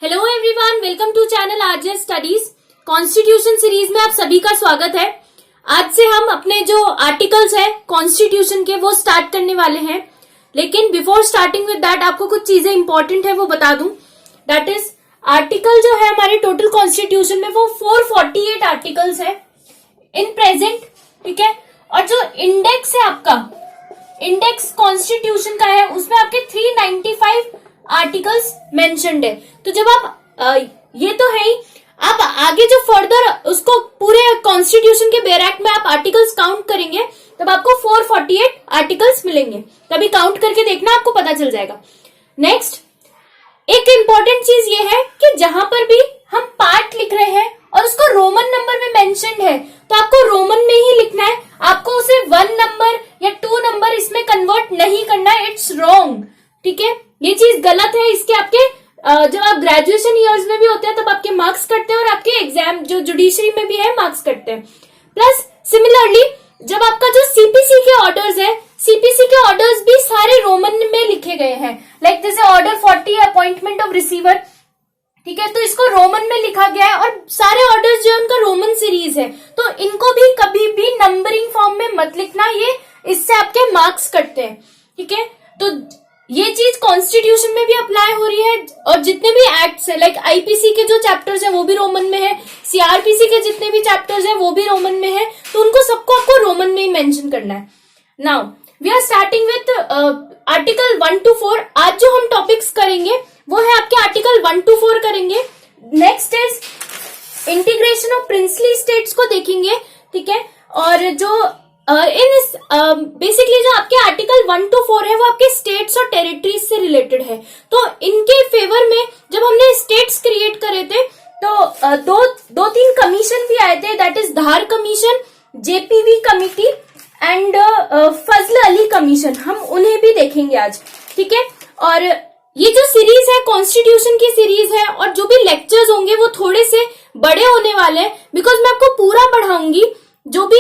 Hello everyone, welcome to channel RJ studies. Constitution series में आप सभी का स्वागत है। आज से हम अपने जो आर्टिकल्स है कॉन्स्टिट्यूशन के वो स्टार्ट करने वाले हैं। लेकिन बिफोर स्टार्टिंग विद दैट आपको कुछ चीजें इंपॉर्टेंट है वो बता दूं। दैट इज आर्टिकल जो है हमारे टोटल कॉन्स्टिट्यूशन में वो 448 आर्टिकल्स है इन प्रेजेंट, ठीक है। और जो इंडेक्स है आपका, इंडेक्स कॉन्स्टिट्यूशन का है, उसमें आपके 395 आर्टिकल्स मेंशन्ड है। तो जब आप ये तो है ही, आप आगे जो फर्दर उसको पूरे कॉन्स्टिट्यूशन के बेयर एक्ट में आप आर्टिकल्स काउंट करेंगे तब आपको 448 आर्टिकल्स मिलेंगे। तभी काउंट करके देखना, आपको पता चल जाएगा। नेक्स्ट एक इंपॉर्टेंट चीज ये है कि जहां पर भी हम पार्ट लिख रहे हैं और उसको रोमन नंबर में मेंशन्ड है तो आपको रोमन में ही लिखना है। आपको उसे 1 नंबर या 2 नंबर इसमें कन्वर्ट नहीं करना है। इट्स रॉन्ग, ठीक है। ये चीज गलत है। इसके आपके जब आप ग्रेजुएशन ईयर्स में भी होते हैं तब आपके मार्क्स कटते हैं और आपके एग्जाम जो जुडिशरी में भी है मार्क्स कटते हैं। प्लस सिमिलरली जब आपका जो सीपीसी के ऑर्डर्स है, सीपीसी के ऑर्डर्स भी सारे रोमन में लिखे गए हैं। लाइक जैसे ऑर्डर 40 अपॉइंटमेंट ऑफ रिसीवर, ठीक है, तो इसको रोमन में लिखा गया है और सारे ऑर्डर्स जो है उनका रोमन सीरीज है। तो इनको भी कभी भी नंबरिंग फॉर्म में मत लिखना, ये इससे आपके मार्क्स कटते हैं, ठीक है। तो ये चीज कॉन्स्टिट्यूशन में भी अप्लाई हो रही है और जितने भी एक्ट्स है, लाइक आईपीसी के जो चैप्टर्स है वो भी रोमन में है, सीआरपीसी के जितने भी चैप्टर्स है वो भी रोमन में है। तो उनको सबको आपको रोमन में ही मेंशन करना है। Now we are starting with article 1 to 4। आज जो हम टॉपिक्स करेंगे वो है आपके आर्टिकल 1 to 4 करेंगे। Next is integration of princely states को देखेंगे, ठीक है। और जो बेसिकली जो आपके आर्टिकल 1 to 4 है वो आपके स्टेट्स और टेरिटरीज से रिलेटेड है। तो इनके फेवर में जब हमने स्टेट्स क्रिएट करे थे तो दो तीन कमीशन भी आए थे। That is Dhar commission, JPV committee and Fazal Ali commission. हम उन्हें भी देखेंगे आज, ठीक है। और ये जो सीरीज है कॉन्स्टिट्यूशन की सीरीज है और जो भी लेक्चर्स होंगे वो थोड़े से बड़े होने वाले हैं बिकॉज मैं आपको पूरा पढ़ाऊंगी जो भी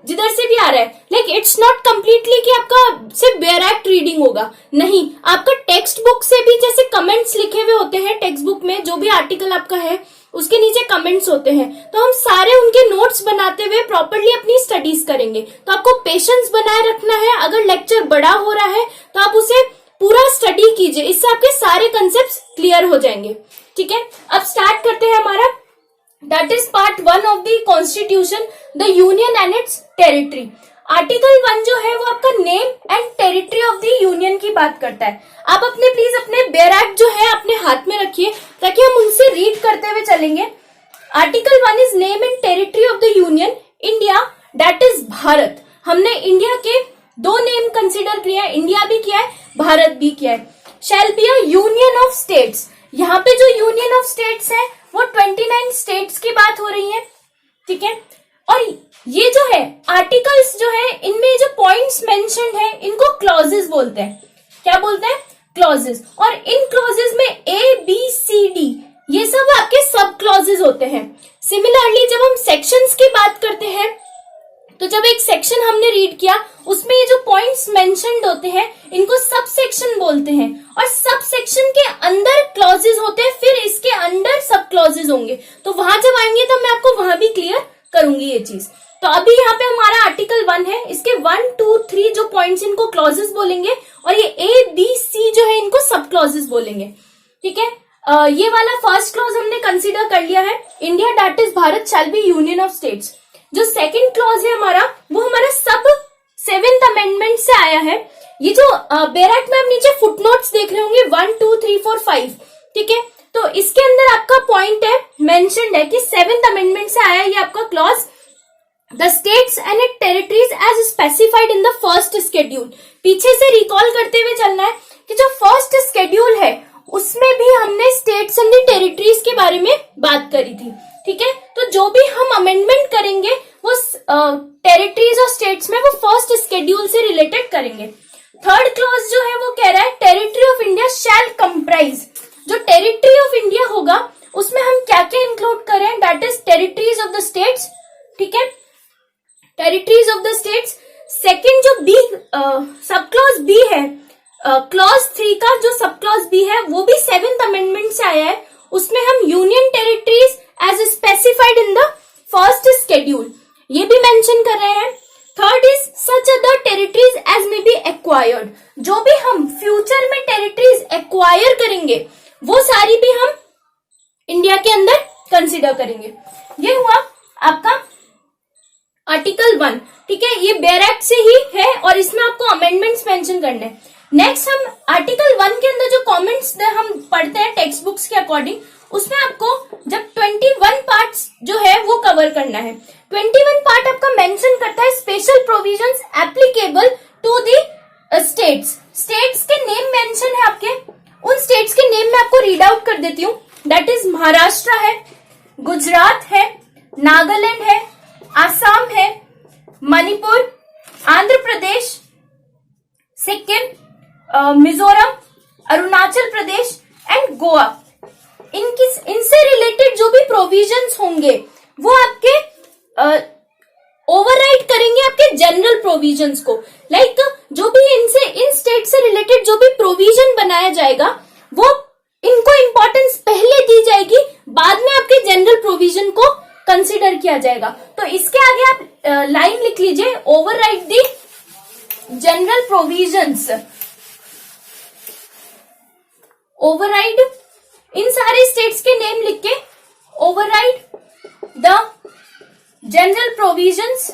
जिधर से भी आ रहा है। लाइक इट्स नॉट कम्प्लीटली कि आपका सिर्फ बेयर एक्ट रीडिंग होगा, नहीं। आपका टेक्स्ट बुक से भी जैसे कमेंट्स लिखे हुए होते हैं टेक्स्ट बुक में, जो भी आर्टिकल आपका है उसके नीचे कमेंट्स होते हैं, तो हम सारे उनके नोट्स बनाते हुए प्रॉपर्ली अपनी स्टडीज करेंगे। तो आपको पेशेंस बनाए रखना है। अगर लेक्चर बड़ा हो रहा है तो आप उसे पूरा स्टडी कीजिए, इससे आपके सारे कंसेप्ट क्लियर हो जाएंगे, ठीक है। अब स्टार्ट करते हैं हमारा। That is part 1 of the Constitution, the Union and its territory. Article 1 जो है वो आपका name and territory of the union की बात करता है। आप अपने प्लीज अपने बेयर एक्ट जो है अपने हाथ में रखिए ताकि हम उनसे रीड करते हुए चलेंगे। Article 1 is name and territory of the union India, that is Bharat. हमने इंडिया के 2 नेम कंसिडर किया है, इंडिया भी किया है, भारत भी किया है। Shall be a union of states. यहाँ पे जो यूनियन ऑफ स्टेट्स है वो 29 स्टेट्स की बात हो रही है, ठीक है। और ये जो है आर्टिकल्स जो है इनमें जो पॉइंट्स मेंशन्ड है इनको क्लॉजेस बोलते हैं। क्या बोलते हैं? क्लॉजेस। और इन क्लॉजेस में ए बी सी डी ये सब आपके सब क्लॉजेस होते हैं। सिमिलरली जब हम सेक्शंस की बात करते हैं तो जब एक सेक्शन हमने रीड किया उसमें ये जो पॉइंट्स मेंशन्ड होते हैं इनको सब सेक्शन बोलते हैं और सब सेक्शन के अंदर क्लॉजेस होते हैं, फिर इसके अंदर सब क्लॉजेस होंगे। तो वहां जब आएंगे तो मैं आपको वहां भी क्लियर करूंगी ये चीज। तो अभी यहाँ पे हमारा आर्टिकल 1 है, इसके 1 2 3 जो पॉइंट्स इनको क्लॉजेस बोलेंगे और ये ए बी सी जो है इनको सब क्लॉजेस बोलेंगे, ठीक है। ये वाला फर्स्ट क्लॉज हमने कंसिडर कर लिया है, India that is Bharat shall be union of states. जो सेकंड क्लॉज है हमारा वो हमारा सब 7th अमेंडमेंट से आया है। ये जो बेयर एक्ट में आप नीचे फुटनोट्स देख रहे होंगे 1 2 3 4 5, ठीक है। तो इसके अंदर आपका पॉइंट है मेंशन्ड है कि 7th अमेंडमेंट से आया ये आपका clause, the states and it territories as specified in the first schedule. पीछे से रिकॉल करते हुए चलना है कि जो फर्स्ट शेड्यूल है उसमें भी हमने स्टेट्स एंड टेरिटरीज के बारे में बात करी थी, ठीक है। तो जो भी हम अमेंडमेंट करेंगे वो टेरिटरीज और स्टेट्स में वो फर्स्ट शेड्यूल से रिलेटेड करेंगे। थर्ड क्लॉज जो है वो कह रहा है territory of India shall comprise. जो टेरिटरी ऑफ इंडिया होगा उसमें हम क्या क्या इंक्लूड करें, that is territories of the states, ठीक है, territories of the states. Second जो बी सब क्लॉज बी है, क्लॉज 3 का जो सब क्लॉज बी है वो भी 7th अमेंडमेंट से आया है। उसमें हम union territories as specified in the first schedule ये भी मेंशन कर रहे हैं। Third is such other territories as may be acquired, जो भी हम फ्यूचर में टेरिटरीज एक्वायर करेंगे वो सारी भी हम इंडिया के अंदर कंसिडर करेंगे। ये हुआ आपका आर्टिकल 1, ठीक है, ये बेयर एक्ट से ही है और इसमें आपको अमेंडमेंट्स मेंशन करने हैं। नेक्स्ट हम आर्टिकल 1 के अंदर जो कमेंट्स हम पढ़ते हैं टेक्स्ट बुक्स के अकॉर्डिंग, उसमें आपको जब 21 पार्ट्स जो है वो कवर करना है। 21 पार्ट आपका मेंशन करता है special provisions applicable to the states. States के नेम मेंशन है आपके, उन स्टेट्स के नेम में आपको रीड आउट कर देती हूँ। दैट इज महाराष्ट्र है, गुजरात है, नागालैंड है, आसाम है, मणिपुर, आंध्र प्रदेश, सिक्किम, मिजोरम, अरुणाचल प्रदेश एंड गोवा। इनसे रिलेटेड जो भी प्रोविजंस होंगे वो आपके ओवरराइड करेंगे आपके जनरल प्रोविजंस को। लाइक जो भी इन स्टेट से रिलेटेड जो भी प्रोविजन बनाया जाएगा वो इनको इंपॉर्टेंस पहले दी जाएगी, बाद में आपके जनरल प्रोविजन को कंसिडर किया जाएगा। तो इसके आगे आप लाइन लिख लीजिए, ओवरराइड दी जनरल प्रोविजंस। ओवरराइड इन सारे स्टेट्स के नेम लिख के override the general provisions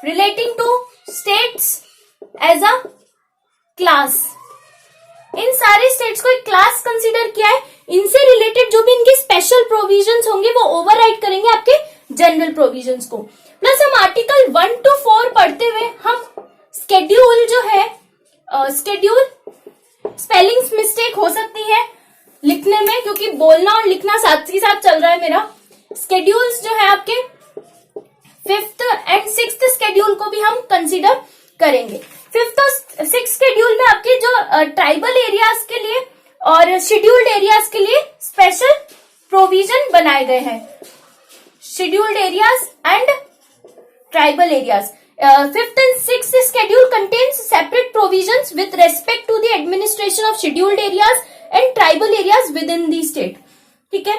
relating to states as a class। इन सारे स्टेट्स को एक क्लास कंसीडर किया है, इनसे रिलेटेड जो भी इनके स्पेशल प्रोविजंस होंगे वो ओवरराइड करेंगे आपके जनरल प्रोविजंस को। प्लस हम आर्टिकल 1 to 4 पढ़ते हुए हम स्केड्यूल जो है, स्केड्यूल स्पेलिंग्स मिस्टेक हो सकती है लिखने में, क्योंकि बोलना और लिखना साथ ही साथ चल रहा है मेरा। स्केड्यूल्स जो है आपके 5th एंड 6th शेड्यूल को भी हम कंसीडर करेंगे। 5th और 6th शेड्यूल में आपके जो ट्राइबल एरियाज के लिए और शेड्यूल्ड एरियाज के लिए स्पेशल प्रोविजन बनाए गए हैं। Scheduled areas and tribal areas. 5th and 6th schedule contains separate provisions with respect to the administration of scheduled areas and tribal areas within the state। ठीक है,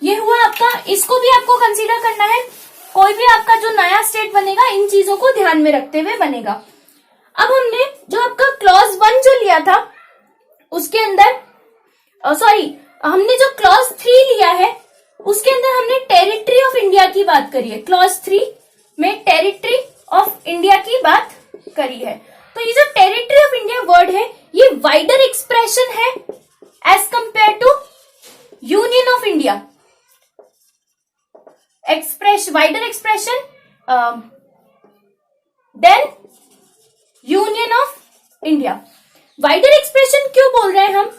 ये हुआ आपका, इसको भी आपको कंसीडर करना है। कोई भी आपका जो नया स्टेट बनेगा इन चीजों को ध्यान में रखते हुए बनेगा। अब हमने जो आपका क्लॉज 1 जो लिया था उसके अंदर हमने जो क्लॉज 3 लिया है उसके अंदर हमने टेरिटरी ऑफ इंडिया की बात करी है। क्लॉज 3 में टेरिटरी ऑफ इंडिया की बात करी है। तो ये जो टेरिटरी ऑफ इंडिया वर्ड है ये वाइडर एक्सप्रेशन है as compare to union of India. Wider expression then union of India. Wider expression क्यों बोल रहे हैं हम?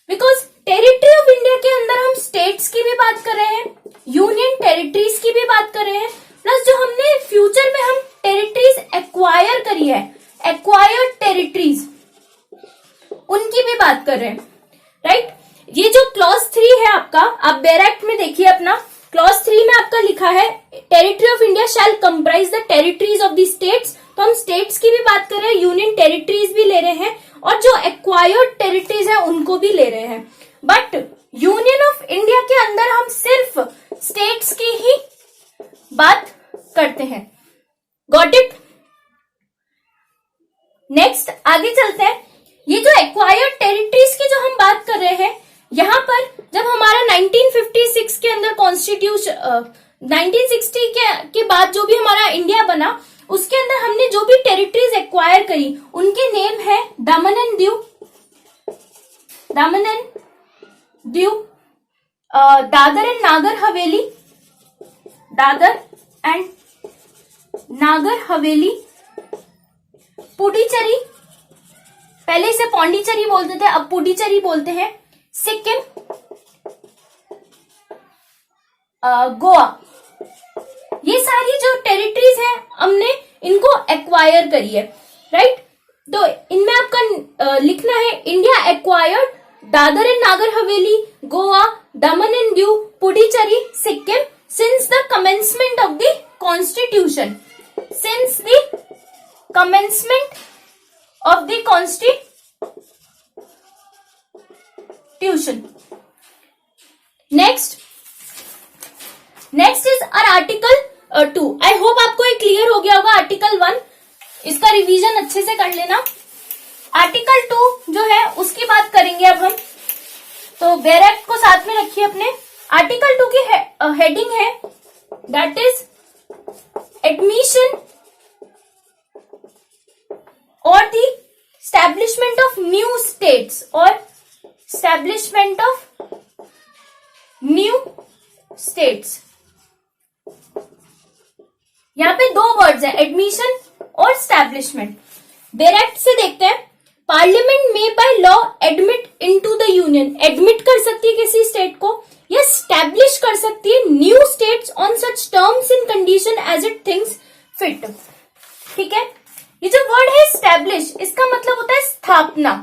बिकॉज टेरिटरी ऑफ इंडिया के अंदर हम स्टेट्स की भी बात कर रहे हैं, यूनियन टेरिटरीज की भी बात कर रहे हैं, प्लस जो हमने फ्यूचर में हम टेरिटरीज एक्वायर करी है, एक्वायर्ड टेरिटरीज, उनकी भी बात कर रहे हैं, राइट। ये जो क्लॉज 3 है आपका, आप बेयर एक्ट में देखिए अपना क्लॉज 3 में आपका लिखा है territory of India shall comprise the territories of the states. तो हम स्टेट्स की भी बात कर रहे हैं, यूनियन टेरिटरीज भी ले रहे हैं और जो एक्वायर्ड टेरिटरीज है उनको भी ले रहे हैं। बट यूनियन ऑफ इंडिया के अंदर हम सिर्फ स्टेट्स की ही बात करते हैं। Got it? नेक्स्ट आगे चलते हैं। ये जो एक्वायर्ड टेरिटरीज की जो हम बात कर रहे हैं, यहां पर जब हमारा 1956 के अंदर कॉन्स्टिट्यूशन 1960 के बाद जो भी हमारा इंडिया बना उसके अंदर हमने जो भी टेरिटरीज एक्वायर करी उनके नेम है दमन and Diu, Dadar and Nagar Haveli, Dadar and Nagar Haveli, Puducherry, पहले इसे पौंडीचेरी बोलते थे अब पुडुचेरी बोलते हैं, सिक्किम, गोवा। ये सारी जो टेरिटरीज है हमने इनको एक्वायर करी है, राइट। तो इनमें आपका लिखना है India acquired Dadar and Nagar Haveli, Goa, Daman and Diu, Puducherry, Sikkim since the commencement of the constitution, since the commencement of the constitution. Next is our article 2. I hope आपको ये क्लियर हो गया होगा. आर्टिकल 1 इसका रिवीजन अच्छे से कर लेना. आर्टिकल 2 जो है उसकी बात करेंगे अब हम. तो बेयर एक्ट को साथ में रखिए अपने. आर्टिकल 2 की हेडिंग है दैट इज एडमिशन और the establishment of new states और एस्टैब्लिशमेंट ऑफ न्यू स्टेट्स. यहां पे 2 वर्ड्स हैं, एडमिशन और एस्टैब्लिशमेंट. बेयर एक्ट से देखते हैं. पार्लियामेंट में by law admit into the union. Admit कर सकती है किसी स्टेट को या स्टैब्लिश कर सकती है new states on such terms in condition as it thinks fit. ठीक है. ये जो वर्ड है स्टैब्लिश, इसका मतलब होता है स्थापना.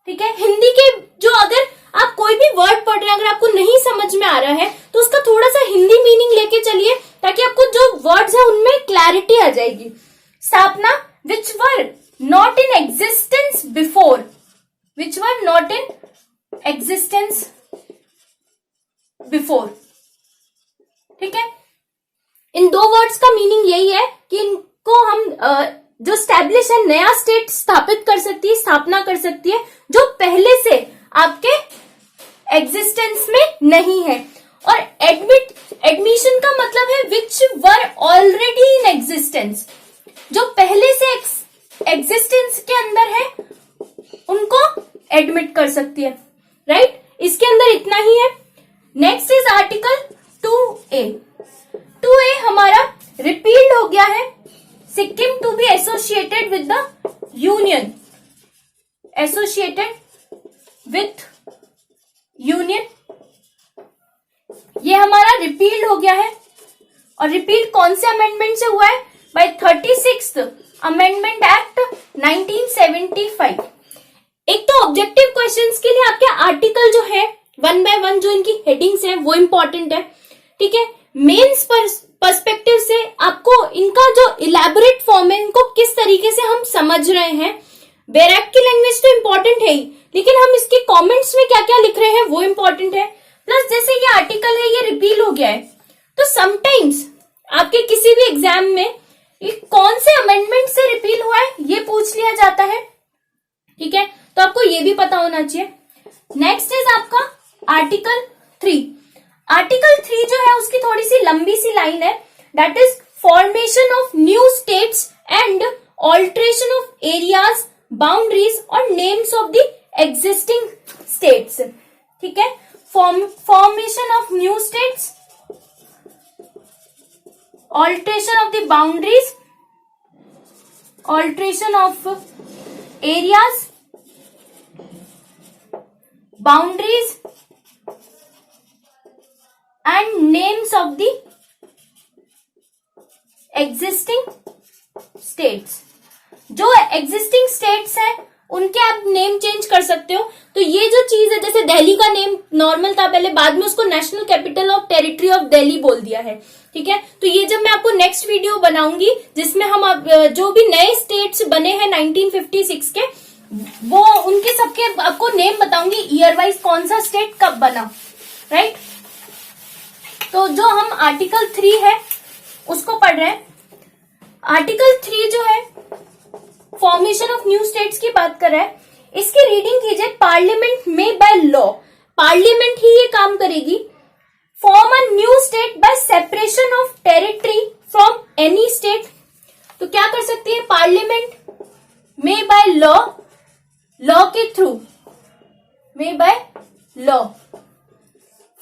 ठीक है. हिंदी के जो अगर आप कोई भी वर्ड पढ़ रहे हैं, अगर आपको नहीं समझ में आ रहा है तो उसका थोड़ा सा हिंदी मीनिंग लेके चलिए ताकि आपको जो वर्ड्स है उनमें क्लैरिटी आ जाएगी. स्थापना which were not in existence before, which were not in existence before. ठीक है. इन 2 वर्ड्स का मीनिंग यही है कि इनको हम जो स्टैब्लिश है, नया स्टेट स्थापित कर सकती है, स्थापना कर सकती है जो पहले से आपके एग्जिस्टेंस में नहीं है. और एडमिशन का मतलब है विच वर ऑलरेडी इन एग्जिस्टेंस, जो पहले से एग्जिस्टेंस के अंदर है उनको एडमिट कर सकती है. राइट. इसके अंदर इतना ही है. Next is article 2A. 2A हमारा रिपील्ड हो गया है. Sikkim to be associated with the union, associated with union, ये हमारा रिपील्ड हो गया है. और रिपील्ड कौन से अमेंडमेंट से हुआ है? By 36th amendment act 1975. एक तो ऑब्जेक्टिव क्वेश्चंस के लिए आपके आर्टिकल जो है 1 by 1 जो इनकी हेडिंग्स हैं वो इंपॉर्टेंट है. ठीक है. मेंस पर्सपेक्टिव से आपको इनका जो इलैबोरेट फॉर्म है, इनको किस तरीके से हम समझ रहे हैं. बेयर एक्ट की लैंग्वेज तो इंपॉर्टेंट है ही, लेकिन हम इसके कमेंट्स में क्या क्या लिख रहे हैं वो इंपॉर्टेंट है. प्लस जैसे ये आर्टिकल है ये रिपील हो गया है, तो समटाइम्स आपके किसी भी एग्जाम में ये कौन से अमेंडमेंट से रिपील हुआ है ये पूछ लिया जाता है. ठीक है. तो आपको ये भी पता होना चाहिए. नेक्स्ट इज आपका आर्टिकल 3. आर्टिकल 3 जो है उसकी थोड़ी सी लंबी सी लाइन है, that is formation of new states and alteration of areas, boundaries और names of the existing states. ठीक है. Formation of new states, alteration of the boundaries, alteration of areas, boundaries and names of the existing states. जो existing states है उनके आप name change कर सकते हो. तो ये जो चीज है, जैसे दिल्ली का नेम नॉर्मल था पहले, बाद में उसको national capital of territory of Delhi बोल दिया है. ठीक है. तो ये जब मैं आपको नेक्स्ट वीडियो बनाऊंगी जिसमें हम जो भी नए स्टेट्स बने हैं 1956 के, वो उनके सबके आपको नेम बताऊंगी ईयर वाइज, कौन सा स्टेट कब बना. राइट. तो जो हम आर्टिकल 3 है उसको पढ़ रहे हैं. आर्टिकल 3 जो है फॉर्मेशन ऑफ न्यू स्टेट्स की बात कर रहा है. इसकी रीडिंग कीजिए. पार्लियामेंट में बाय लॉ, पार्लियामेंट ही ये काम करेगी. Form a new state by separation of territory from any state. तो क्या कर सकती है पार्लियामेंट में बाय लॉ, लॉ के थ्रू, में by law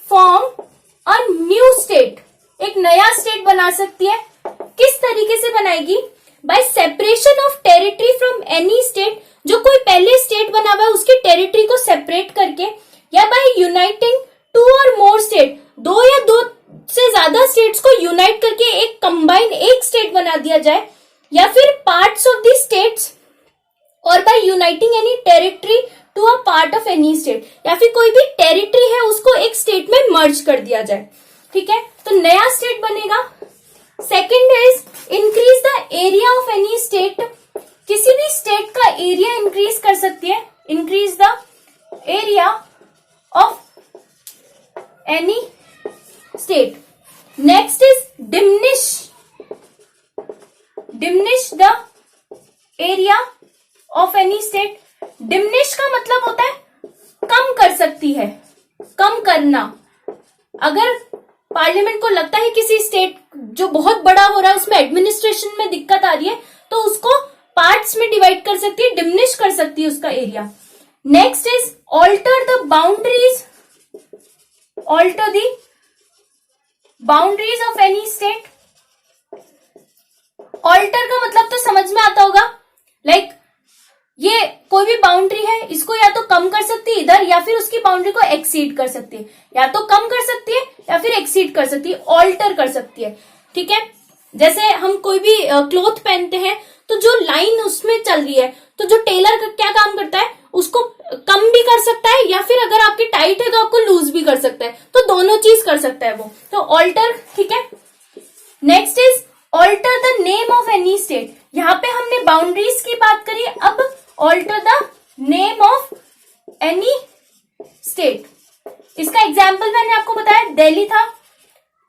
form a new state, एक नया स्टेट बना सकती है. किस तरीके से बनाएगी? Bye separation of territory from any state, जो कोई पहले स्टेट बना हुआ है उसकी टेरिटरी को सेपरेट करके, या बाय यूनाइटिंग 2 और मोर स्टेट, 2 या 2 से ज्यादा स्टेट्स को यूनाइट करके एक कंबाइन एक स्टेट बना दिया जाए, या फिर पार्ट्स ऑफ द स्टेट्स, और by uniting any territory to a part of any state, या फिर कोई भी टेरिटरी है उसको एक स्टेट में मर्ज कर दिया जाए. ठीक है. तो नया स्टेट बनेगा second is increase the area of any state, किसी भी स्टेट का एरिया इंक्रीज कर सकती है, increase the area of any state. Next is diminish the area of any state. Diminish का मतलब होता है कम कर सकती है, कम करना। अगर पार्लियामेंट को लगता है किसी स्टेट जो बहुत बड़ा हो रहा है उसमें एडमिनिस्ट्रेशन में दिक्कत आ रही है, तो उसको पार्ट्स में डिवाइड कर सकती है, डिमिनिश कर सकती है उसका area. Next is alter the boundaries, alter the boundaries of any state. Alter का मतलब तो समझ में आता होगा, लाइक ये कोई भी बाउंड्री है, इसको या तो कम कर सकती है इधर, या फिर उसकी बाउंड्री को एक्सीड कर सकती है, या तो कम कर सकती है या फिर एक्सीड कर सकती है, ऑल्टर कर सकती है। ठीक है, जैसे हम कोई भी क्लॉथ पहनते हैं तो जो लाइन उसमें चल रही है, तो जो टेलर का क्या काम करता है, उसको कम भी कर सकता है, या फिर अगर आपकी टाइट है तो आपको लूज भी कर सकता है, तो दोनों चीज कर सकता है वो, तो ऑल्टर। ठीक है, next is alter the name of any state. यहाँ पे हमने बाउंड्रीज की बात करी, अब alter the name of any state. इसका एग्जाम्पल मैंने आपको बताया, दिल्ली था,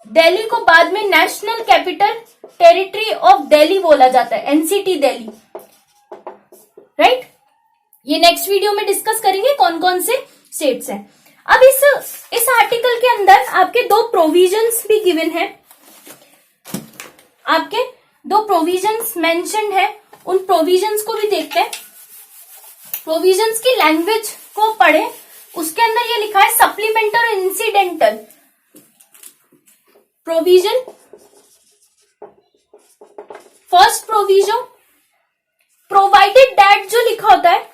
दिल्ली को बाद में national capital territory of Delhi बोला जाता है, एनसीटी दिल्ली, राइट। ये नेक्स्ट वीडियो में डिस्कस करेंगे कौन कौन से स्टेट्स हैं। अब इस आर्टिकल के अंदर आपके दो प्रोविजंस भी गिवन है, आपके दो प्रोविजंस मेंशन्ड है, उन प्रोविजंस को भी देखते हैं। प्रोविजंस की लैंग्वेज को पढ़े, उसके अंदर ये लिखा है सप्लीमेंटल और incidental provision. First provision provided that जो लिखा होता है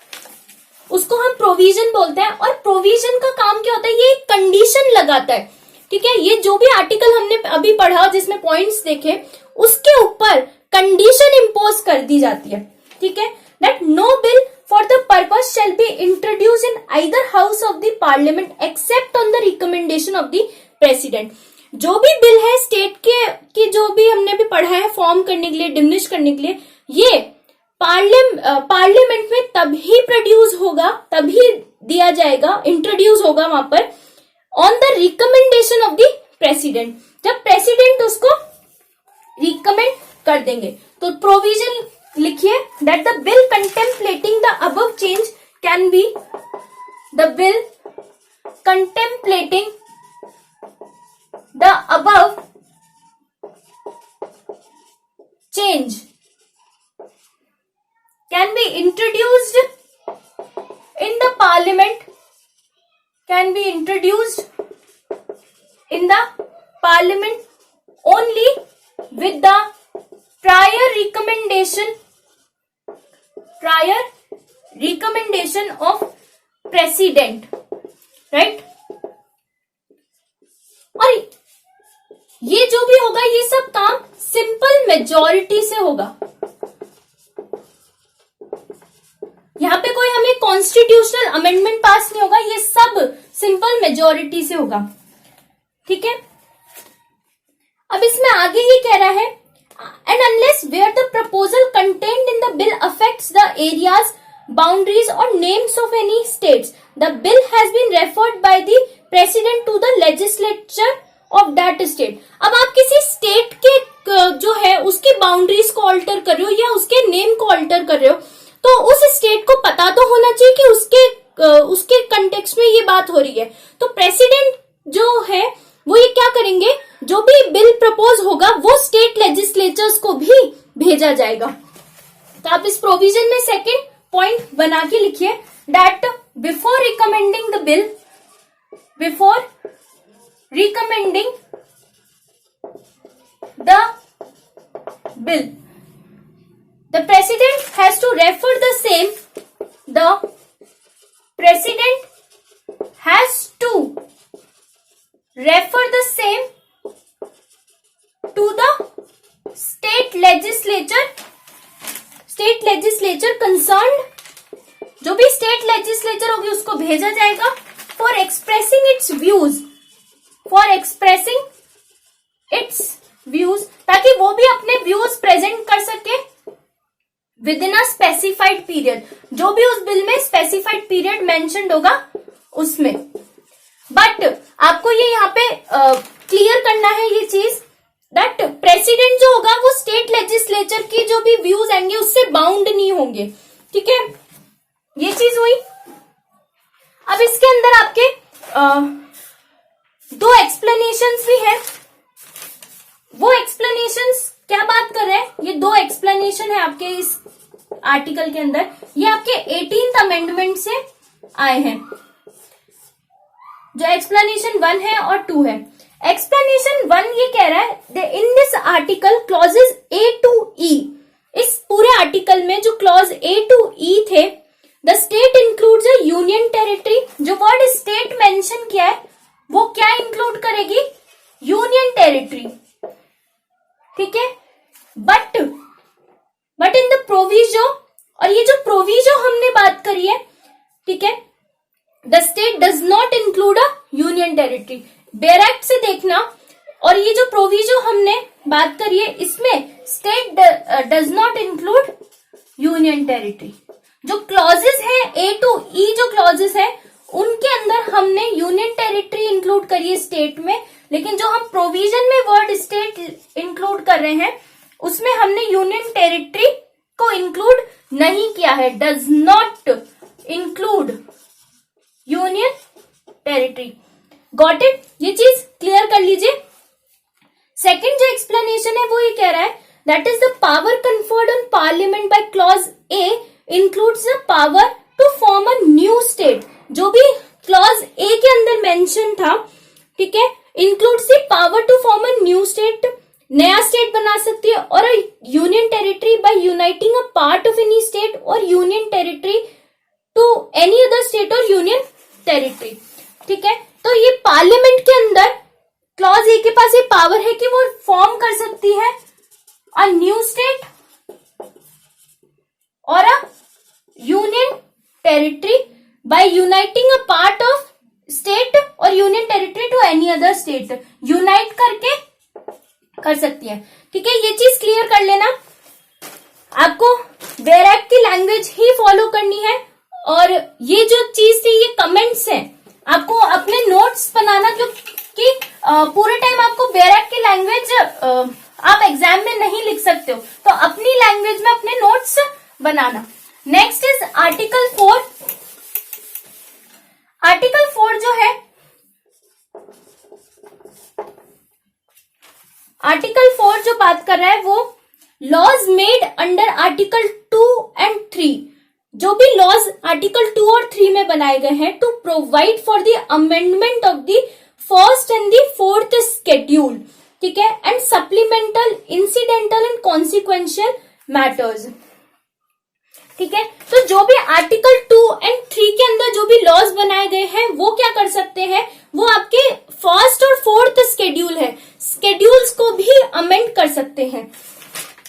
उसको हम प्रोविजन बोलते हैं, और प्रोविजन का काम क्या होता है, ये एक कंडीशन लगाता है। ठीक है, ये जो भी आर्टिकल हमने अभी पढ़ा जिसमें पॉइंट्स देखे, उसके ऊपर कंडीशन इंपोज कर दी जाती है। ठीक है, that no bill for the purpose shall be introduced in either house of the parliament except on the recommendation of the president. जो भी बिल है स्टेट के जो भी हमने भी पढ़ा है फॉर्म करने के लिए, डिमिनिश करने के लिए, ये पार्लियामेंट में तभी प्रोड्यूस होगा, तभी दिया जाएगा, इंट्रोड्यूस होगा वहां पर on the recommendation of the president, जब प्रेसिडेंट उसको रिकमेंड कर देंगे। तो प्रोविजन लिखिए that the bill contemplating the above change can be, the bill contemplating the above change can be introduced in the parliament, can be introduced in the parliament only with the prior recommendation of president, right। और ये जो भी होगा ये सब काम simple majority से होगा। यहाँ पे कोई हमें कॉन्स्टिट्यूशनल अमेंडमेंट पास नहीं होगा, ये सब सिंपल मेजॉरिटी से होगा। ठीक है, अब इसमें आगे ये कह रहा है and unless where the proposal contained in the bill affects the areas, boundaries और names of any states, the bill has been referred by the president to the legislature of that state. अब आप किसी state के जो है उसकी boundaries को alter कर रहे हो या उसके नेम को ऑल्टर कर रहे हो, तो उस स्टेट को पता तो होना चाहिए कि उसके कंटेक्स्ट में ये बात हो रही है। तो प्रेसिडेंट जो है वो ये क्या करेंगे, जो भी बिल प्रपोज होगा वो स्टेट लेजिस्लेचर्स को भी भेजा जाएगा। तो आप इस प्रोविजन में सेकंड पॉइंट बना के लिखिए that before recommending the bill, before recommending the bill, the president has to refer the same, the president has to refer the same to the state legislature concerned, जो भी state legislature होगी उसको भेजा जाएगा for expressing its views, ताकि वो भी अपने व्यूज प्रेजेंट कर सके with in a specified period, जो भी उस बिल में स्पेसिफाइड पीरियड मेंशन्ड होगा उसमें। बट आपको ये यहाँ पे क्लियर करना है ये चीज दैट प्रेसिडेंट जो होगा वो स्टेट लेजिस्लेचर की जो भी व्यूज आएंगे उससे बाउंड नहीं होंगे, ठीक है, ये चीज हुई। अब इसके अंदर आपके दो एक्सप्लेनेशंस भी है। वो एक्सप्लेनेशंस क्या बात कर रहे हैं, ये दो एक्सप्लेनेशन है आपके इस आर्टिकल के अंदर, ये आपके 18th अमेंडमेंट से आए हैं। जो एक्सप्लेनेशन 1 है और 2 है। एक्सप्लेनेशन 1 ये कह रहा है in this article clauses A to E, इस पूरे आर्टिकल में जो क्लॉज A to E थे, the state includes a union territory, जो वर्ड स्टेट मेंशन किया है वो क्या इंक्लूड करेगी, यूनियन टेरिटरी, ठीक है। बट इन द प्रोविजो, और ये जो प्रोविजो हमने बात करी है, ठीक है, the state does not include a union territory, bare act से देखना, और ये जो प्रोविजो हमने बात करी है इसमें state does not include union territory. जो क्लॉजेस है A to E, जो क्लॉजेस है उनके अंदर हमने यूनियन टेरिटरी इंक्लूड करी है स्टेट में, लेकिन जो हम प्रोविजन में वर्ड स्टेट इंक्लूड कर रहे हैं उसमें हमने यूनियन टेरिटरी को इंक्लूड नहीं किया है, does not include union territory. Got it, ये चीज क्लियर कर लीजिए। सेकंड जो एक्सप्लेनेशन है वो ये कह रहा है that is the power conferred on parliament by clause A includes the power to form a new state. जो भी क्लॉज A के अंदर मेंशन था, ठीक है, includes the power to form a new state, नया स्टेट बना सकती है, और union territory by uniting a part of any state और union territory to any other state और यूनियन टेरिटरी, ठीक है। तो ये पार्लियामेंट के अंदर क्लॉज ए के पास ये पावर है कि वो फॉर्म कर सकती है अ न्यू स्टेट और a union territory by uniting a part of state और union territory to any other state, unite करके कर सकती है, ठीक है। ये चीज क्लियर कर लेना, आपको बेयर एक्ट की लैंग्वेज ही फॉलो करनी है, और ये जो चीज थी ये कमेंट्स है, आपको अपने नोट्स बनाना, क्योंकि पूरे टाइम आपको बेयर एक्ट की लैंग्वेज आप एग्जाम में नहीं लिख सकते हो, तो अपनी लैंग्वेज में अपने notes banana. Next is article 4। Article 4 जो है, आर्टिकल 4 जो बात कर रहा है वो laws made under article 2 and 3, जो भी लॉज आर्टिकल 2 और 3 में बनाए गए हैं to provide for the amendment of the first and the fourth schedule, ठीक है, and supplemental incidental and consequential matters, ठीक है। तो जो भी आर्टिकल 2 and 3 के अंदर जो भी लॉज बनाए गए हैं वो क्या कर सकते हैं, वो आपके फर्स्ट और फोर्थ शेड्यूल है, शेड्यूल्स को भी अमेंड कर सकते हैं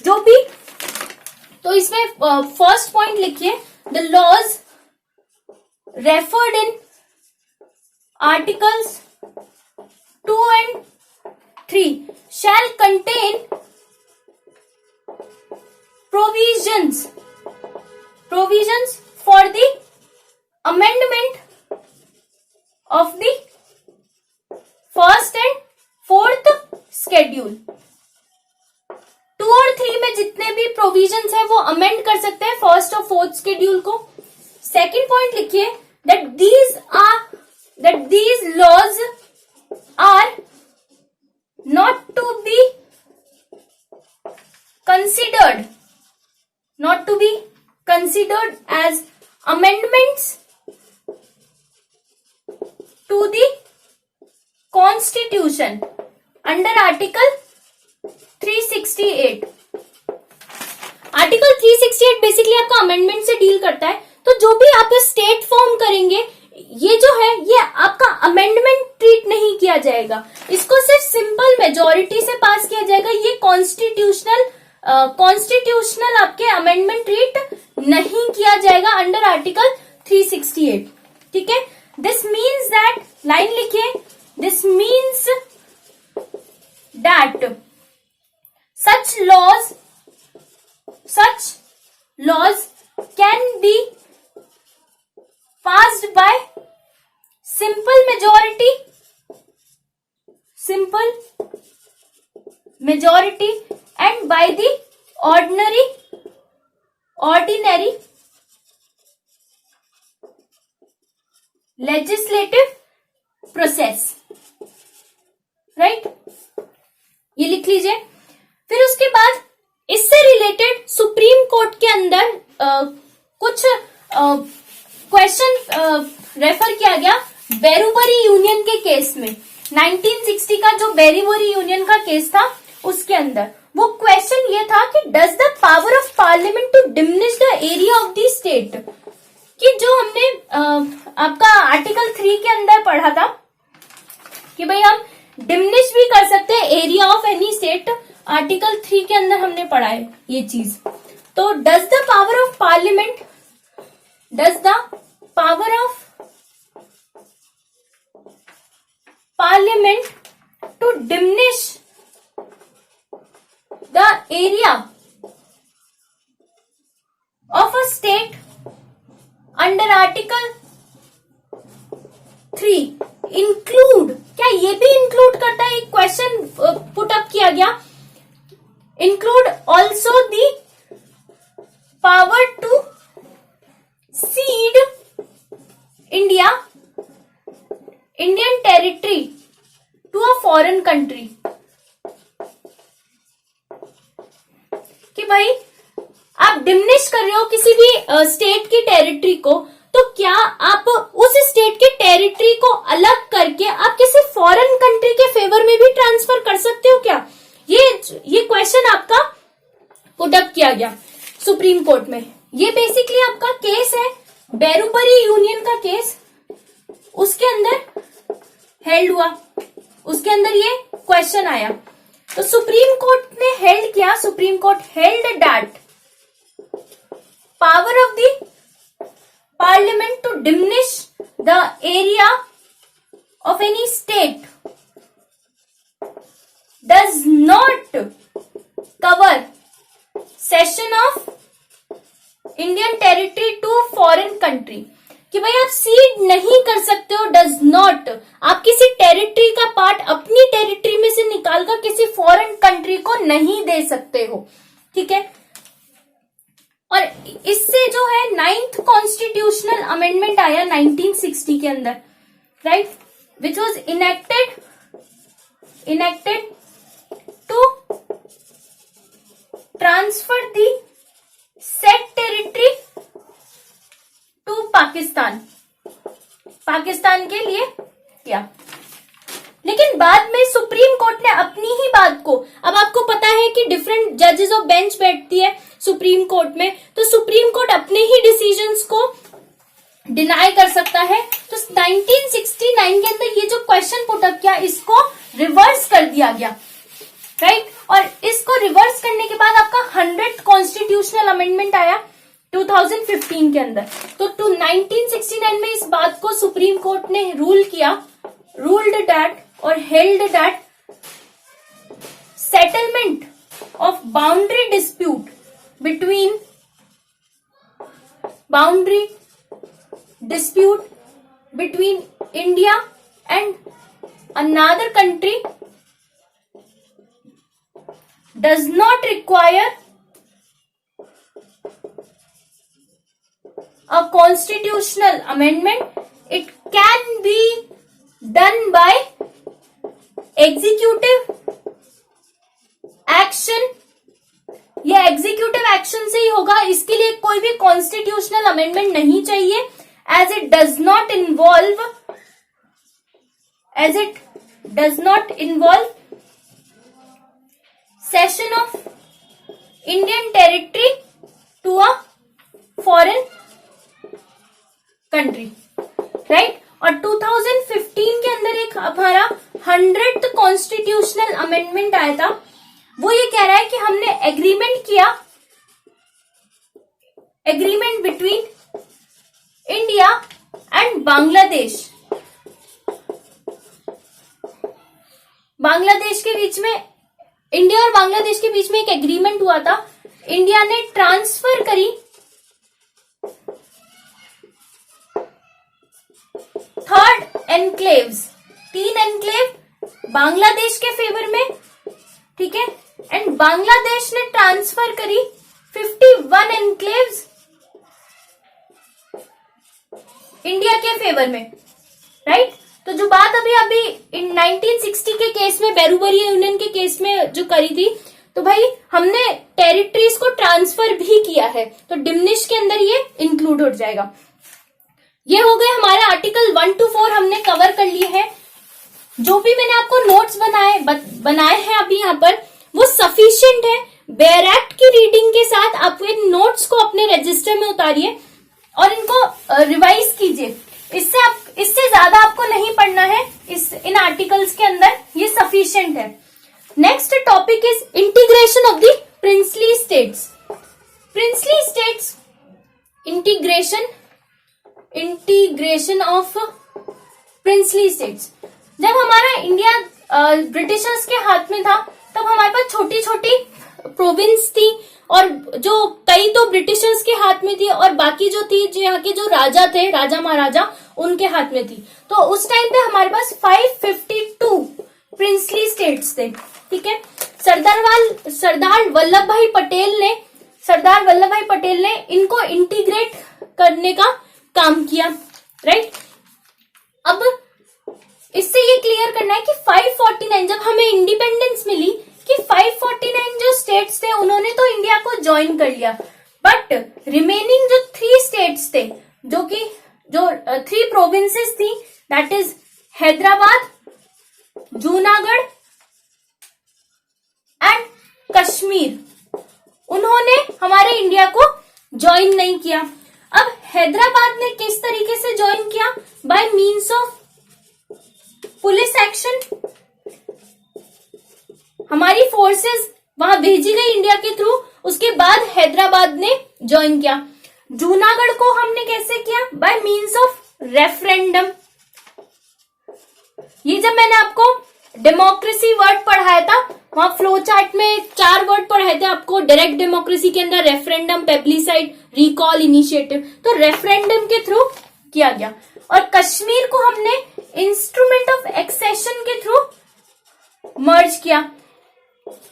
जो भी। तो इसमें फर्स्ट पॉइंट लिखिए, the laws referred in articles 2 and 3 shall contain provisions for the amendment of the first and fourth schedule। 2 और 3 में जितने भी प्रोविजंस हैं वो अमेंड कर सकते हैं फर्स्ट और फोर्थ शेड्यूल को। सेकंड पॉइंट लिखिए that these laws are not to be considered as amendments to the Constitution under Article 368। Article 368 basically आपका अमेंडमेंट से डील करता है। तो जो भी आप स्टेट फॉर्म करेंगे, ये जो है ये आपका अमेंडमेंट ट्रीट नहीं किया जाएगा, इसको सिर्फ सिंपल मेजॉरिटी से पास किया जाएगा। ये कॉन्स्टिट्यूशनल आपके अमेंडमेंट ट्रीट नहीं किया जाएगा अंडर आर्टिकल 368, ठीक है। दिस मीन्स दैट, लाइन लिखिए, this means that laws can be passed by simple majority and by the ordinary legislative process, right? ये लिख लीजिए। फिर उसके बाद इससे रिलेटेड सुप्रीम कोर्ट के अंदर कुछ क्वेश्चन रेफर किया गया बेरूबरी यूनियन के केस में। 1960 का जो बेरूबरी यूनियन का केस था उसके अंदर वो क्वेश्चन ये था कि does the power of parliament to diminish the area of the state, कि जो हमने आपका आर्टिकल 3 के अंदर पढ़ा था कि भाई हम डिमिनिश भी कर सकते हैं area of any state, article 3 के अंदर हमने पढ़ा है ये चीज। तो does the power of parliament to diminish the area of a state under article 3 include, क्या ये भी इंक्लूड करता है? एक क्वेश्चन पुट अप किया गया, include also the power to cede Indian territory to a foreign country, कि भाई आप डिमिनिश कर रहे हो किसी भी स्टेट की टेरिटरी को, तो क्या आप उस स्टेट के टेरिटरी को अलग करके आप किसी फॉरेन कंट्री के फेवर में भी ट्रांसफर कर सकते हो क्या? ये क्वेश्चन आपका पुट अप किया गया सुप्रीम कोर्ट में। ये बेसिकली आपका केस है बेरूबरी यूनियन का केस, उसके अंदर हेल्ड हुआ, उसके अंदर ये क्वेश्चन आया। तो सुप्रीम कोर्ट ने हेल्ड किया, supreme court held that power of the parliament to diminish the area of any state does not cover cession of Indian territory to foreign country, कि भाई आप सीड नहीं कर सकते हो, डज नॉट, आप किसी टेरिटरी का पार्ट अपनी टेरिटरी में से निकालकर किसी फॉरेन कंट्री को नहीं दे सकते हो, ठीक है। और इससे जो है 9th कॉन्स्टिट्यूशनल अमेंडमेंट आया 1960 के अंदर, right, which was enacted to transfer the said territory to Pakistan के लिए किया। लेकिन बाद में सुप्रीम कोर्ट ने अपनी ही बात को, अब आपको पता है कि डिफरेंट जजेस ऑफ बेंच बैठती है सुप्रीम कोर्ट में, तो सुप्रीम कोर्ट अपने ही डिसीजंस को डिनाई कर सकता है। तो 1969 के अंदर ये जो क्वेश्चन पुट अप किया इसको रिवर्स कर दिया गया, राइट। और इसको रिवर्स करने के बाद आपका 100th कॉन्स्टिट्यूशनल अमेंडमेंट आया 2015 के अंदर। तो 1969 में इस बात को सुप्रीम कोर्ट ने रूल्ड दैट और held that settlement of boundary dispute between India and another country does not require a constitutional amendment. It can be done by executive action. ये एग्जीक्यूटिव एक्शन से ही होगा, इसके लिए कोई भी कॉन्स्टिट्यूशनल अमेंडमेंट नहीं चाहिए, as it does not involve cession of Indian territory to a foreign country, right। और 2015 के अंदर एक हमारा 100th कॉन्स्टिट्यूशनल अमेंडमेंट आया था, वो ये कह रहा है कि हमने agreement between India and Bangladesh के बीच में इंडिया और बांग्लादेश के बीच में एक एग्रीमेंट हुआ था। इंडिया ने ट्रांसफर करी 3rd एनक्लेव्स, 3 एनक्लेव बांग्लादेश के फेवर में, ठीक है, एंड बांग्लादेश ने ट्रांसफर करी 51 एनक्लेव्स इंडिया के फेवर में, राइट। तो जो बात अभी इन 1960 के केस में, बेरूबरी यूनियन के केस में जो करी थी, तो भाई हमने टेरिटरीज को ट्रांसफर भी किया है, तो डिमिनिश के अंदर ये इंक्लूड हो जाएगा। ये हो गए हमारे आर्टिकल 1 to 4 हमने कवर कर लिए हैं। जो भी मैंने आपको नोट्स बनाए हैं अभी यहाँ पर, वो सफिशिएंट है। बैरैक्ट की रीडिंग के साथ आप इन नोट्स को अपने रजिस्टर में उतारिए और इनको रिवाइज कीजिए। इससे ज्यादा आपको नहीं पढ़ना है इन आर्टिकल्स के अंदर, ये सफिशिएंट है। Next topic is integration of the princely states. Princely states integration of princely states. जब हमारा इंडिया ब्रिटिशर्स के हाथ में था, तब हमारे पास छोटी छोटी प्रोविंस थी, और जो कई तो ब्रिटिशर्स के हाथ में थी, और बाकी जो थी, जो यहाँ के जो राजा थे, राजा महाराजा, उनके हाथ में थी। तो उस टाइम पे हमारे पास 552 प्रिंसली स्टेट्स थे, ठीक है। सरदार वल्लभ भाई पटेल ने इनको इंटीग्रेट करने का काम किया, राइट। अब इससे ये क्लियर करना है कि 549 जब हमें इंडिपेंडेंस मिली, कि 549 जो स्टेट्स थे उन्होंने तो इंडिया को ज्वाइन कर लिया, बट रिमेनिंग जो 3 स्टेट्स थे, जो 3 प्रोविंसेस थी, that is Hyderabad, Junagadh and Kashmir, उन्होंने हमारे इंडिया को ज्वाइन नहीं किया। अब हैदराबाद ने किस तरीके से ज्वाइन किया? Bye means of police action. हमारी फोर्सेस वहां भेजी गई इंडिया के थ्रू, उसके बाद हैदराबाद ने ज्वाइन किया। जूनागढ़ को हमने कैसे किया? Bye means of referendum. ये जब मैंने आपको डेमोक्रेसी वर्ड पढ़ाया था, वहां फ्लो चार्ट में 4 वर्ड पढ़ाए थे आपको। डायरेक्ट डेमोक्रेसी के अंदर रेफरेंडम, पेप्लिसाइड, रिकॉल, इनिशिएटिव, तो रेफरेंडम के थ्रू किया गया। और कश्मीर को हमने इंस्ट्रूमेंट ऑफ एक्सेशन के थ्रू मर्ज किया,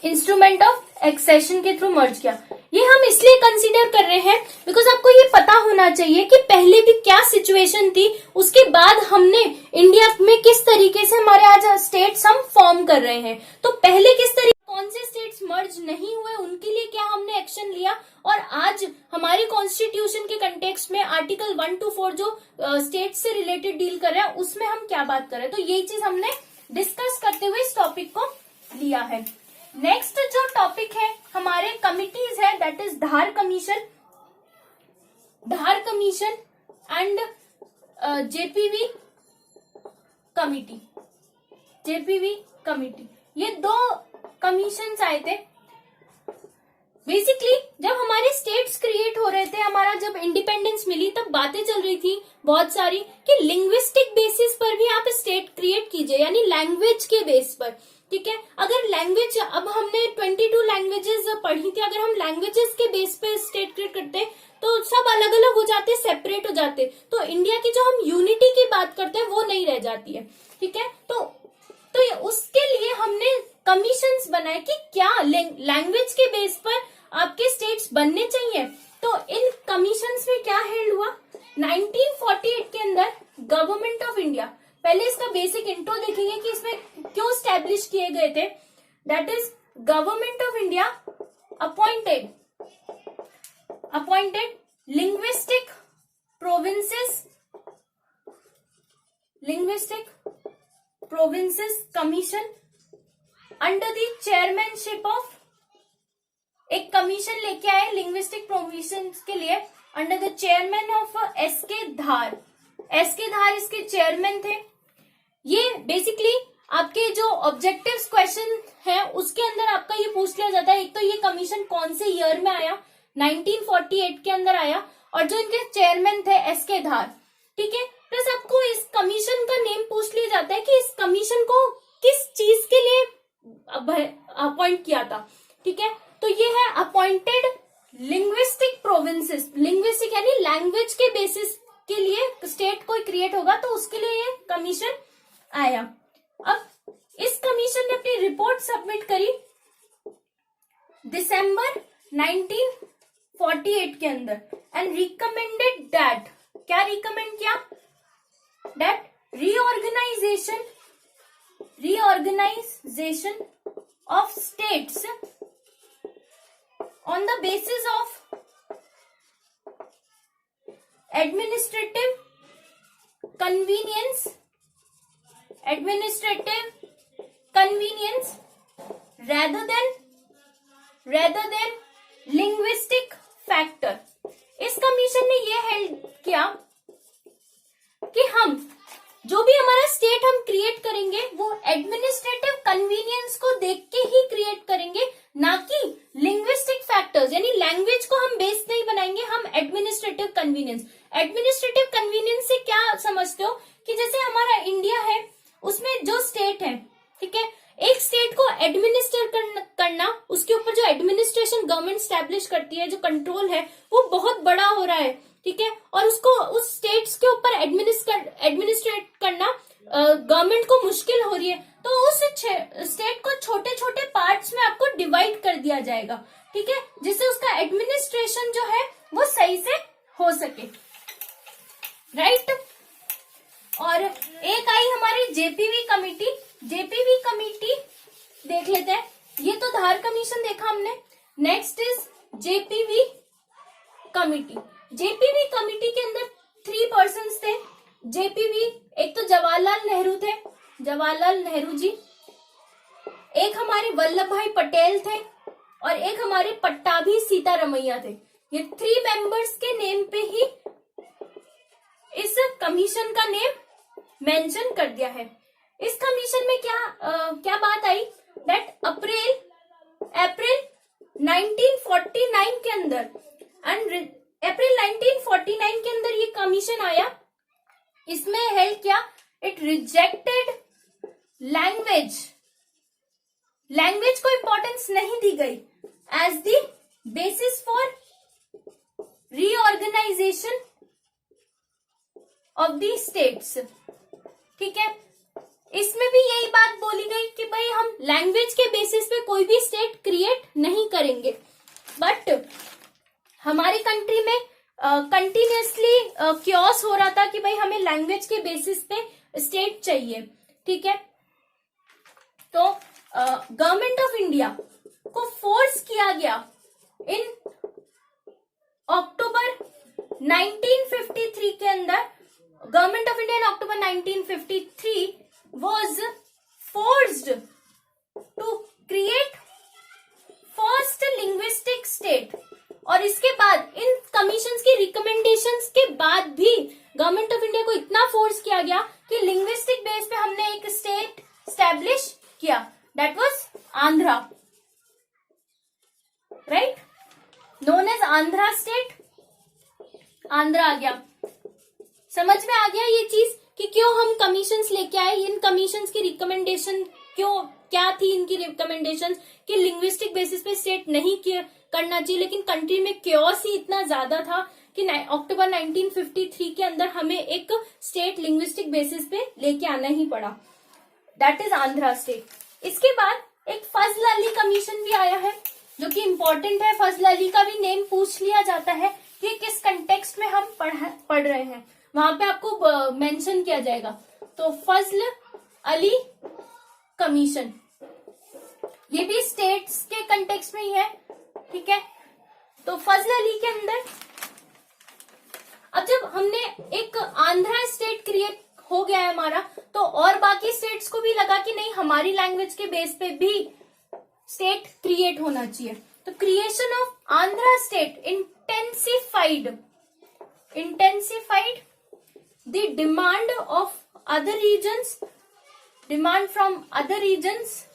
इंस्ट्रूमेंट ऑफ एक्सेशन के थ्रू मर्ज किया। ये हम इसलिए कंसीडर कर रहे हैं बिकॉज आपको ये पता होना चाहिए कि पहले भी क्या सिचुएशन थी, उसके बाद हमने इंडिया में किस तरीके से हमारे आज स्टेट्स हम फॉर्म कर रहे हैं। तो पहले किस तरीके, कौन से स्टेट्स मर्ज नहीं हुए, उनके लिए क्या हमने एक्शन लिया, और आज हमारी कॉन्स्टिट्यूशन के कंटेक्स्ट में आर्टिकल 1 to 4 जो स्टेट से रिलेटेड डील कर रहे हैं, उसमें हम क्या बात कर रहे हैं। तो ये चीज हमने डिस्कस करते हुए इस टॉपिक को लिया है। नेक्स्ट जो टॉपिक है हमारे कमिटीज है, that is Dhar commission and JPV committee. ये 2 कमीशंस आए थे। बेसिकली जब हमारे स्टेट्स क्रिएट हो रहे थे, हमारा जब इंडिपेंडेंस मिली, तब बातें चल रही थी बहुत सारी कि लिंग्विस्टिक बेसिस पर भी आप स्टेट क्रिएट कीजिए, यानी लैंग्वेज के बेस पर, ठीक है। अगर लैंग्वेज, अब हमने 22 लैंग्वेजेस पढ़ी थी, अगर हम लैंग्वेजेस के बेस पे स्टेट क्रिएट करते तो सब अलग अलग हो जाते, सेपरेट हो जाते, तो इंडिया की जो हम यूनिटी की बात करते हैं वो नहीं रह जाती है, ठीक है। तो उसके लिए हमने कमीशंस बनाए कि क्या लैंग्वेज के बेस पर आपके स्टेट्स बनने चाहिए। तो इन कमीशंस में क्या हेल्ड हुआ? 1948 के अंदर गवर्नमेंट ऑफ इंडिया, पहले इसका बेसिक इंट्रो देखेंगे कि इसमें क्यों स्टैब्लिश किए गए थे। That is government of India appointed linguistic provinces commission under the chairmanship of, एक कमीशन लेके आए लिंग्विस्टिक प्रोविजंस के लिए under the chairman of SK Dhar इसके चेयरमैन थे। ये बेसिकली आपके जो ऑब्जेक्टिव्स क्वेश्चन है उसके अंदर आपका ये पूछ लिया जाता है, एक तो ये कमीशन कौन से ईयर में आया, 1948 के अंदर आया, और जो इनके चेयरमैन थे एसके धार, ठीक है। प्लस आपको इस कमीशन का नेम पूछ लिया जाता है कि इस कमीशन को किस चीज के लिए अपॉइंट किया था। ठीक है, तो ये है अपॉइंटेड लिंग्विस्टिक प्रोविंसेस। लिंग्विस्टिक यानी लैंग्वेज के बेसिस के लिए स्टेट कोई क्रिएट होगा तो उसके लिए ये कमीशन आया। अब इस कमीशन ने अपनी रिपोर्ट सबमिट करी दिसंबर 1948 के अंदर एंड रिकमेंडेड दैट, क्या रिकमेंड किया, that reorganization of states on the basis of administrative convenience rather than linguistic factor। इस कमीशन ने ये हेल्प किया कि हम जो भी हमारा स्टेट हम क्रिएट करेंगे वो एडमिनिस्ट्रेटिव कन्वीनियंस को देख के ही क्रिएट करेंगे, ना कि लिंग्विस्टिक फैक्टर्स, यानी लैंग्वेज को हम बेस नहीं बनाएंगे, हम एडमिनिस्ट्रेटिव कन्वीनियंस से क्या समझते हो कि जैसे हमारा इंडिया है उसमें जो स्टेट है, ठीक है, एक स्टेट को एडमिनिस्टर करना, उसके ऊपर जो एडमिनिस्ट्रेशन गवर्नमेंट स्टैब्लिश करती है, जो कंट्रोल है वो बहुत बड़ा हो रहा है। ठीक है, और उसको उस स्टेट्स के ऊपर एडमिनिस्ट्रेट करना गवर्नमेंट को मुश्किल हो रही है, तो उस स्टेट को छोटे छोटे पार्ट्स में आपको डिवाइड कर दिया जाएगा। ठीक है, जिससे उसका एडमिनिस्ट्रेशन जो है वो सही से हो सके, राइट। और एक आई हमारी जेपीवी कमिटी। जेपीवी कमिटी देख लेते हैं, ये तो धार कमीशन देखा हमने। Next is JPV committee. JPV committee के अंदर 3 पर्सन्स थे। जेपीवी, एक तो जवाहरलाल नेहरू थे, जवाहरलाल नेहरू जी, एक हमारे वल्लभ भाई पटेल थे और एक हमारे पट्टाभी सीतारमैया थे। ये 3 मेंबर्स के नेम पे ही इस कमीशन का नेम मेंशन कर दिया है। इस कमीशन में क्या बात आई, दैट अप्रैल 1949 के अंदर अप्रैल 1949 के अंदर ये कमीशन आया। इसमें हेल्प किया, इट रिजेक्टेड लैंग्वेज को इंपॉर्टेंस नहीं दी गई as the basis for reorganisation of the states. ठीक है, इसमें भी यही बात बोली गई कि भाई हम लैंग्वेज के बेसिस पे कोई भी स्टेट क्रिएट नहीं करेंगे, बट हमारी कंट्री में कंटिन्यूअसली क्योस हो रहा था कि भाई हमें लैंग्वेज के बेसिस पे स्टेट चाहिए। ठीक है, तो गवर्नमेंट ऑफ इंडिया को फोर्स किया गया इन अक्टूबर 1953 के अंदर। Government of India in October 1953 was forced to create first linguistic state। और इसके बाद इन कमीशंस की रिकमेंडेशंस के बाद भी गवर्नमेंट ऑफ इंडिया को इतना फोर्स किया गया कि लिंग्विस्टिक बेस पे हमने एक स्टेट स्टैब्लिश किया, that was Andhra, right, known as Andhra state. Andhra आ गया, समझ में आ गया ये चीज कि क्यों हम कमीशंस लेके आए। इन कमीशंस की रिकमेंडेशन क्या थी, इनकी रिकमेंडेशंस कि लिंग्विस्टिक बेसिस पे स्टेट नहीं करना चाहिए, लेकिन कंट्री में क्योस ही इतना ज्यादा था कि अक्टूबर 1953 के अंदर हमें एक स्टेट लिंग्विस्टिक बेसिस पे लेके आना ही पड़ा, दैट इज आंध्रा स्टेट। इसके बाद एक फजल अली कमीशन भी आया है जो कि इम्पोर्टेंट है। फजल अली का भी नेम पूछ लिया जाता है कि किस कंटेक्स्ट में हम पढ़ रहे हैं, वहां पे आपको मेंशन किया जाएगा। तो फजल अली कमीशन, ये भी स्टेट्स के कंटेक्स्ट में ही है। ठीक है, तो फजल अली के अंदर अब जब हमने एक आंध्रा स्टेट क्रिएट हो गया है हमारा, तो और बाकी स्टेट्स को भी लगा कि नहीं, हमारी लैंग्वेज के बेस पे भी स्टेट क्रिएट होना चाहिए। तो creation of Andhra state intensified the demand from other regions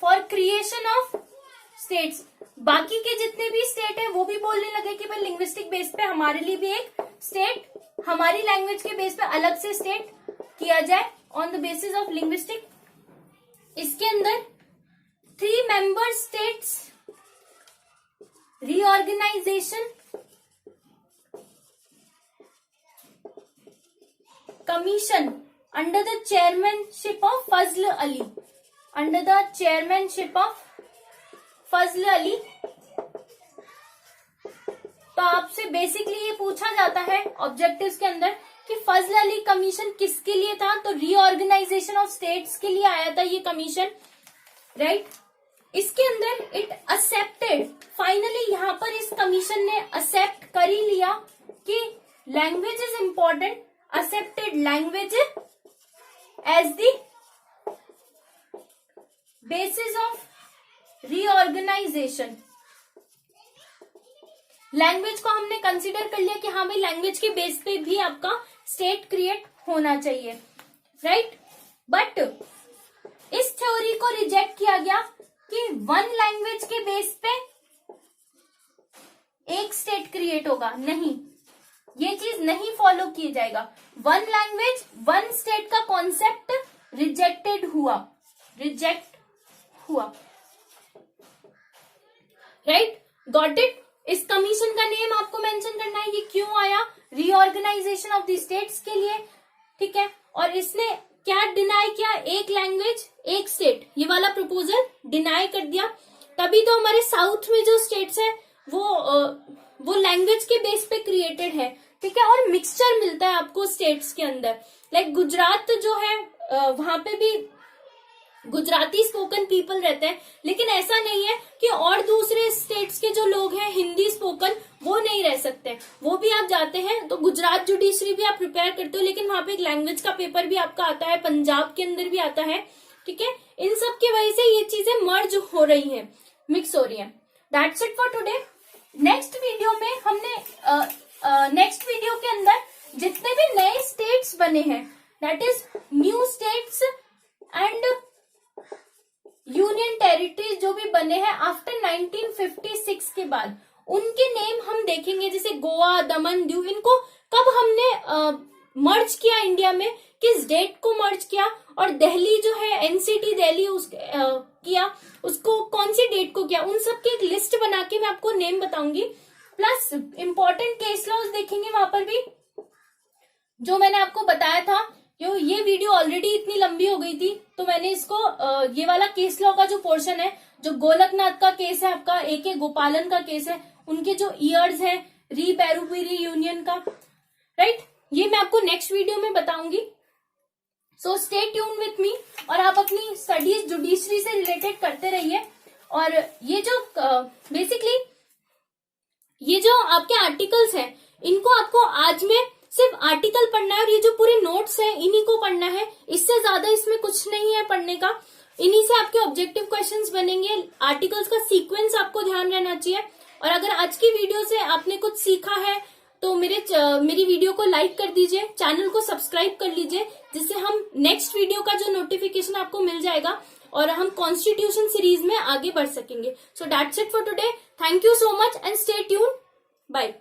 for creation of states। बाकी के जितने भी स्टेट है वो भी बोलने लगे कि भाई लिंग्विस्टिक बेस पे हमारे लिए भी एक स्टेट, हमारी लैंग्वेज के बेस पे अलग से स्टेट किया जाए on the basis of linguistic इसके अंदर 3 member states reorganisation commission under the chairmanship of Fazal Ali, under the chairmanship of Fazal Ali. तो आपसे बेसिकली ये पूछा जाता है ऑब्जेक्टिव्स के अंदर कि फजल अली कमीशन किसके लिए था, तो रीऑर्गेनाइजेशन ऑफ स्टेट्स के लिए आया था ये कमीशन, राइट। इसके अंदर इट एक्सेप्टेड, फाइनली यहां पर इस कमीशन ने एक्सेप्ट कर ही लिया कि language is important, accepted language as the basis of reorganisation. Language को हमने कंसीडर कर लिया कि हाँ भाई लैंग्वेज के बेस पे भी आपका स्टेट क्रिएट होना चाहिए, राइट। बट इस थ्योरी को रिजेक्ट किया गया कि वन लैंग्वेज के बेस पे एक स्टेट क्रिएट होगा, नहीं, ये चीज नहीं फॉलो किया जाएगा। वन लैंग्वेज वन स्टेट का कॉन्सेप्ट रिजेक्ट हुआ, राइट। Got it. इस कमीशन का नेम आपको मेंशन करना है, ये क्यों आया, रीऑर्गेनाइजेशन ऑफ द स्टेट्स के लिए, ठीक है। और इसने क्या डिनाई किया, एक लैंग्वेज एक स्टेट, ये वाला प्रपोजल डिनाई कर दिया। तभी तो हमारे साउथ में जो स्टेट्स है वो लैंग्वेज के बेस पे क्रिएटेड है, ठीक है। और मिक्सचर मिलता है आपको स्टेट्स के अंदर, लाइक गुजरात जो है वहां पे भी गुजराती स्पोकन पीपल रहते हैं, लेकिन ऐसा नहीं है कि और दूसरे स्टेट्स के जो लोग हैं हिंदी स्पोकन वो नहीं रह सकते, वो भी आप जाते हैं तो गुजरात जुडिशरी भी आप प्रिपेयर करते हो, लेकिन वहां पे एक लैंग्वेज का पेपर भी आपका आता है, पंजाब के अंदर भी आता है, ठीक है। इन सब की वजह से ये चीजें मर्ज हो रही है, मिक्स हो रही है। That's it for today. Next video में हमने नेक्स्ट वीडियो के अंदर जितने भी नए स्टेट्स बने हैं, that is new states and union territories जो भी बने हैं आफ्टर 1956 के बाद, उनके नेम हम देखेंगे, जैसे गोवा, दमन, दीव, इनको कब हमने मर्ज किया इंडिया में, किस डेट को मर्ज किया, और दिल्ली जो है एनसीटी दिल्ली किया, उसको कौन सी डेट को किया, उन सब की एक लिस्ट बना के मैं आपको नेम बताऊंगी। प्लस इंपॉर्टेंट केस लॉज देखेंगे वहां पर भी, जो मैंने आपको बताया था। ये वीडियो ऑलरेडी इतनी लंबी हो गई थी, तो मैंने इसको ये वाला केस लॉ का जो पोर्शन है, जो गोलकनाथ का केस है आपका, AK गोपालन का केस है, उनके जो ईयर्स है, री बैरूपीरी यूनियन का, राइट, ये मैं आपको नेक्स्ट वीडियो में बताऊंगी। So stay tune with me, और आप अपनी स्टडीज जुडिशरी से रिलेटेड करते रहिए। और ये जो बेसिकली ये जो आपके आर्टिकल्स हैं, इनको आपको आज में सिर्फ आर्टिकल पढ़ना है, और ये जो पूरे नोट्स हैं इन्हीं को पढ़ना है, इससे ज्यादा इसमें कुछ नहीं है पढ़ने का। इन्हीं से आपके ऑब्जेक्टिव क्वेश्चंस बनेंगे। आर्टिकल्स का सीक्वेंस आपको ध्यान रहना चाहिए। और अगर आज की वीडियो से आपने कुछ सीखा है तो मेरी वीडियो को लाइक कर दीजिए, चैनल को सब्सक्राइब कर लीजिए, जिससे हम नेक्स्ट वीडियो का जो नोटिफिकेशन आपको मिल जाएगा और हम कॉन्स्टिट्यूशन सीरीज में आगे बढ़ सकेंगे। So that's it for today. Thank you so much and stay tune. Bye.